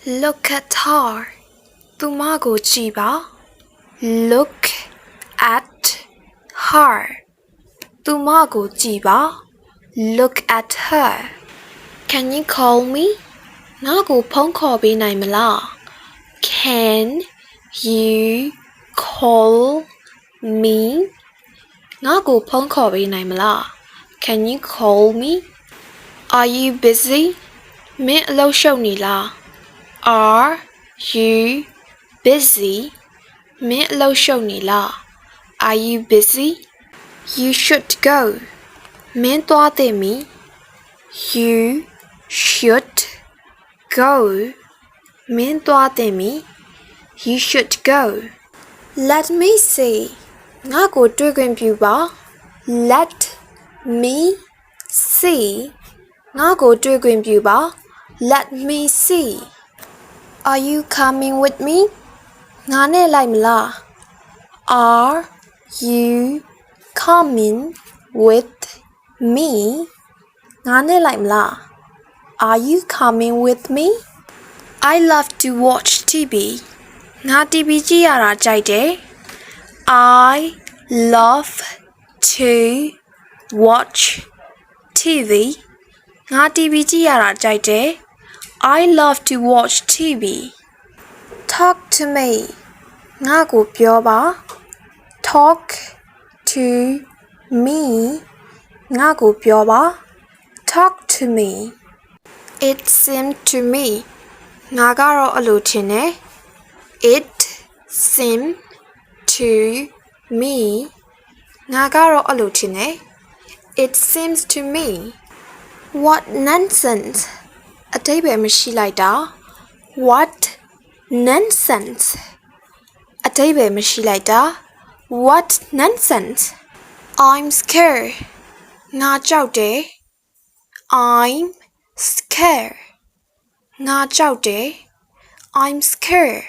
Look at her သူမကိုကြည့်ပါ Look at her သူမကိုကြည့်ပါ Look at her Can you call me ငါ့ကိုဖုန်းခေါ်ပေးနိုင်မလား Can you call me ငါ့ကိုဖုန်းခေါ်ပေးနိုင်မလား Can you call me Are you busy မင်းအလုပ်ရှုပ်နေလား Are you busy မင်းအလုပ်ရှုပ်နေလား Are you busy You should go မင်းသွားသင့်ပြီ You should go မင်းသွားသင့်ပြီ You should go Let me see ငါ့ကိုတွေ့ခွင့်ပြုပါ Let me see ငါ့ကိုတွေ့ခွင့်ပြုပါ Let me see Are you coming with me ငါနဲ့လိုက်မလား Are you coming with me ငါနဲ့လိုက်မလား Are you coming with me I love to watch TV ငါ TV ကြည့်ရတာကြိုက်တယ် I love to watch TV ငါ TV ကြည့်ရတာကြိုက်တယ် I love to watch TV Talk to me ငါကိုပြောပါ Talk to me ငါကိုပြောပါ Talk to me It seemed to me ငါကတော့အဲ့လိုထင်တယ် It seemed to me ငါကတော့အဲ့လိုထင်တယ် It seems to me What nonsense အတိတ်ပဲမရှိလိုက်တာ What nonsense အတိတ်ပဲမရှိလိုက်တာ What nonsense I'm scared ငါကြောက်တယ် I'm scared ငါကြောက်တယ် I'm scared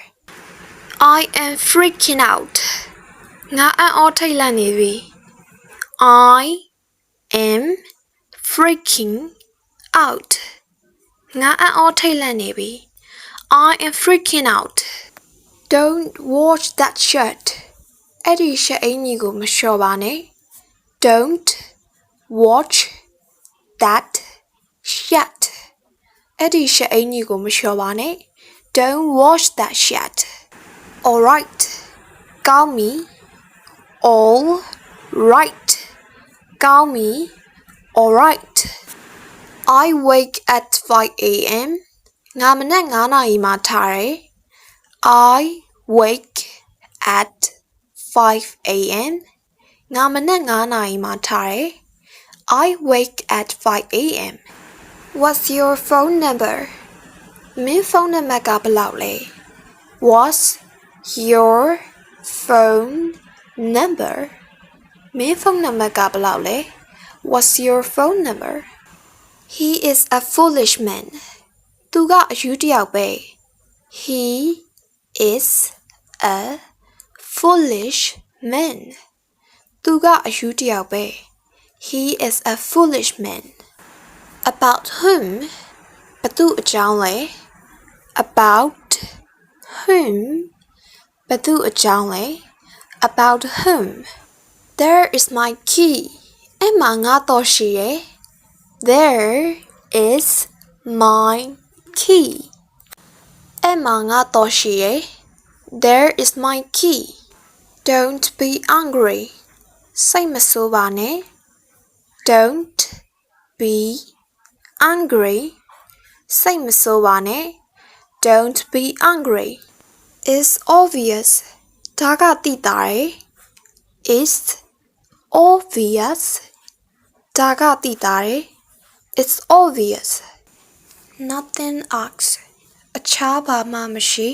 I am freaking out ငါအံ့ဩထိတ်လန့်နေပြီ I am freaking out ငါအံ့ဩထိတ်လန့်နေပြီ I am freaking out Don't watch that shirt အဲ့ဒီရှက်အင်ကြီးကိုမလျှော်ပါနဲ့ Don't watch that shirt အဲ့ဒီရှက်အင်ကြီးကိုမလျှော်ပါနဲ့ Don't watch that shirt All right ကောင်းပြီ All right ကောင်းပြီ All right I wake at 5 a.m. ငါမနက်9နာရီမှာထားတယ် I wake at 5 a.m. ငါမနက်9နာရီမှာထားတယ် I wake at 5 a.m. What's your phone number? မင်းဖုန်းနံပါတ်ကဘယ်လောက်လဲ What's your phone number? မင်းဖုန်းနံပါတ်ကဘယ်လောက်လဲ What's your phone number? He is a foolish man. သူကအယူတစ်ယောက်ပဲ He is a foolish man. သူကအယူတစ်ယောက်ပဲ He is a foolish man. About whom? ဘသူအကြောင်းလဲ About whom? ဘသူအကြောင်းလဲ About whom? There is my key. အဲ့မှာငါတော့ရှိရဲ့ There is my key. အဲ့မှာငါတော့ရှိရဲ့ There is my key. Don't be angry. စိတ်မဆိုးပါနဲ့ Don't be angry. စိတ်မဆိုးပါနဲ့ Don't be angry. It's obvious. ဒါကသိတာရယ် It's obvious. ဒါကသိတာရယ် It's obvious. Nothing else. အခြားဘာမှမရှိ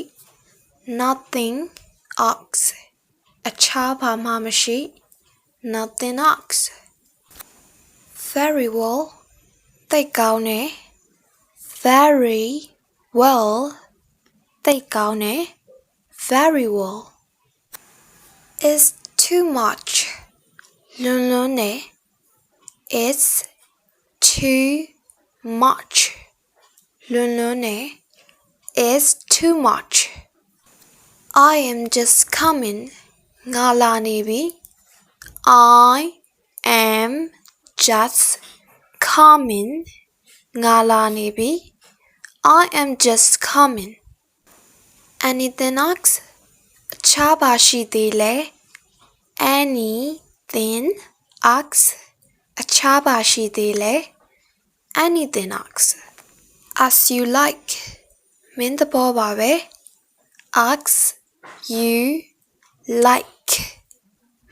Nothing else. အခြားဘာမှမရှိ Nothing else. Very well. သိတ်ကောင်းတယ် Very well. သိတ်ကောင်းတယ် Very well. It's too much. လွန်လွန်းတယ် It's too much. လွန်လွန်းတယ် is too much. I am just coming. ငါလာနေပြီ I am just coming. ငါလာနေပြီ I am just coming. Anything else? အခြားပါရှိသေးလဲ Anything else? အခြားပါရှိသေးလဲ Anything else? As you like. မင်းသဘောပါပဲ As you like.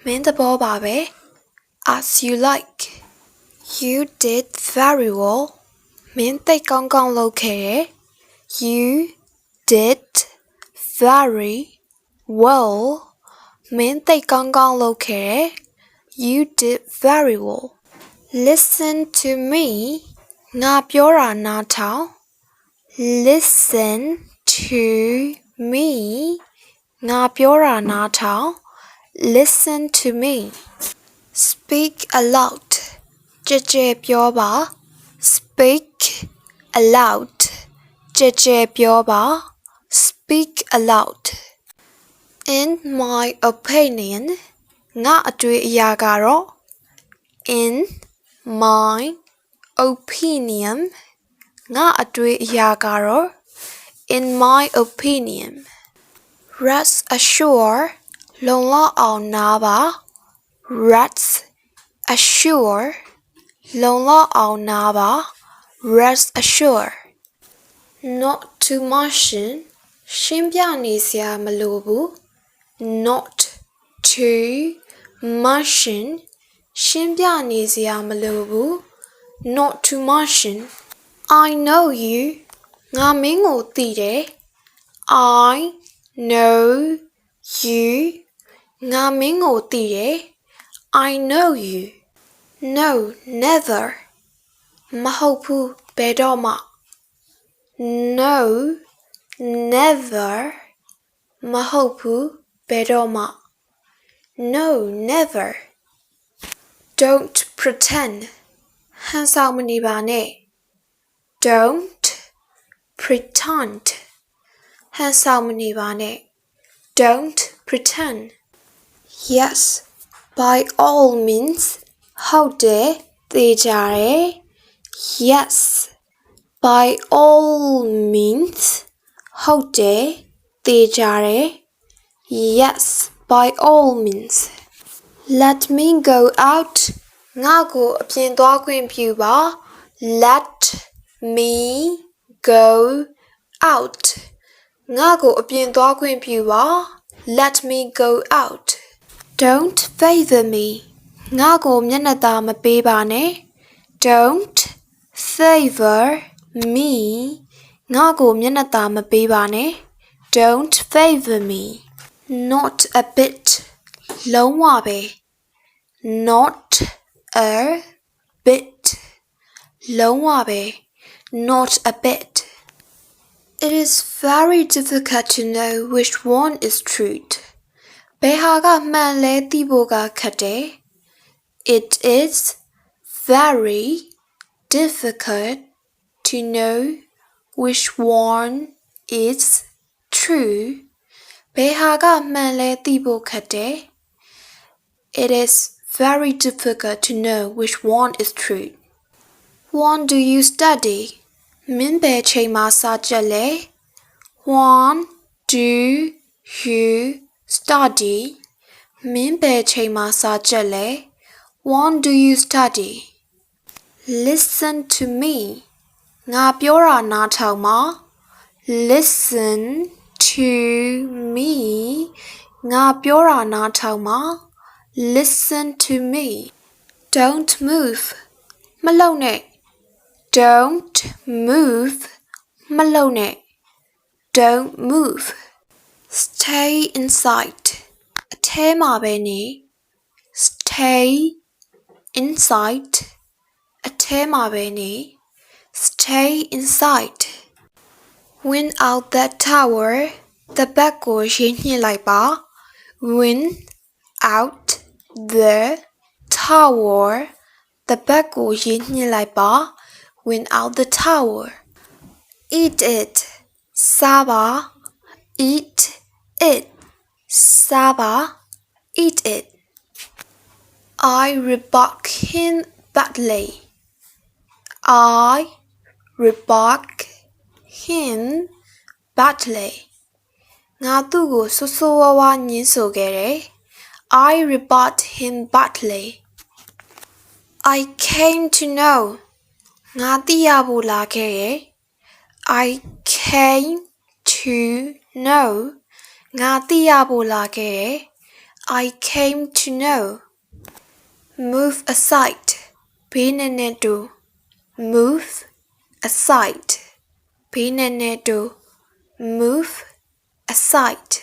မင်းသဘောပါပဲ As you like. You did very well. မင်းသိပ်ကောင်းကောင်းလုပ်ခဲ့တယ် You did very well. မင်းသိပ်ကောင်းကောင်းလုပ်ခဲ့တယ် You did very well. Listen to me. ငါပြောတာနားထောင် Listen to me. ငါပြောတာနားထောင် Listen to me. Speak aloud. ကြဲကြဲပြောပါ Speak aloud. ကြဲကြဲပြောပါ Speak aloud. In my opinion. ငါအတွေ့အရာကတော့ In my opinion. ငါအတွေ့အရာကတော့ In my opinion. Rest assured. လုံလောက်အောင်နားပါ Rest assured. လုံလောက်အောင်နားပါ Rest assured. Not to mention. ရှင်းပြနေစရာမလိုဘူး Not to mention. ရှင်းပြနေစရာမလိုဘူး Not to mention. I know you. ငါမင်းကိုသိတယ် I know you. ငါမင်းကိုသိတယ် I know you. No, never. မဟုတ်ဘူးဘယ်တော့မှ No, never. မဟုတ်ဘူးဘယ်တော့မှ No, never. Don't pretend. ဟန်ဆောင်မနေပါနဲ့ Don't pretend. ဟန်ဆောင်မနေပါနဲ့ Don't pretend. Yes, by all means. ဟုတ်တယ်သေချာတယ် Yes, by all means. ဟုတ်တယ်သေချာတယ် Yes, by all means. Let me go out. ငါကိုအပြင်သွားခွင့်ပြုပါ Let me go out. ငါကိုအပြင်သွားခွင့်ပြုပါ Let me go out. Don't favor me. ငါကိုမျက်နှာသာမပေးပါနဲ့ Don't favor me. ငါကိုမျက်နှာသာမပေးပါနဲ့ Don't favor me. Not a bit. လုံးဝပဲ Not a bit. လုံးဝပဲ Not a bit. It is very difficult to know which one is truth. ဘယ်ဟာကမှန်လဲသိဖို့ကခက်တယ် It is very difficult to know which one is true. ဘယ်ဟာကမှန်လဲသိဖို့ခက်တယ် It is very difficult to know which one is true. When do you study? မင်းဘယ်ချိန်မှာစာကြက်လဲ When do you study? မင်းဘယ်ချိန်မှာစာကြက်လဲ When do you study? Listen to me. ငါပြောတာနားထောင်ပါ Listen to me. ငါပြောတာနားထောင်ပါ Listen to me. Don't move. မလှုပ်နဲ့ Don't move. မလှုပ်နဲ့ Don't move. Stay inside. အထဲမှာပဲနေ Stay inside. အထဲမှာပဲနေ Stay inside. Win out that tower. တပတ်ကိုရေးညှိလိုက်ပါ Win out the tower. တပတ်ကိုရေးညှိလိုက်ပါ Win out the tower. Eat it. စားပါ eat it စားပါ eat it I rebuke him badly I rebuke him badly ငါသူ့ကိုဆိုးဆိုးဝါးဝါညှင်းဆိုခဲ့တယ် I rebuked him badly I came to know ငါသိရဖို့လာခဲ့တယ် I came to know ငါသိရဖို့လာခဲ့တယ် I came to know move aside ဘေးနည်းနည်းတူ move aside ဘေးနည်းနည်းတူ move aside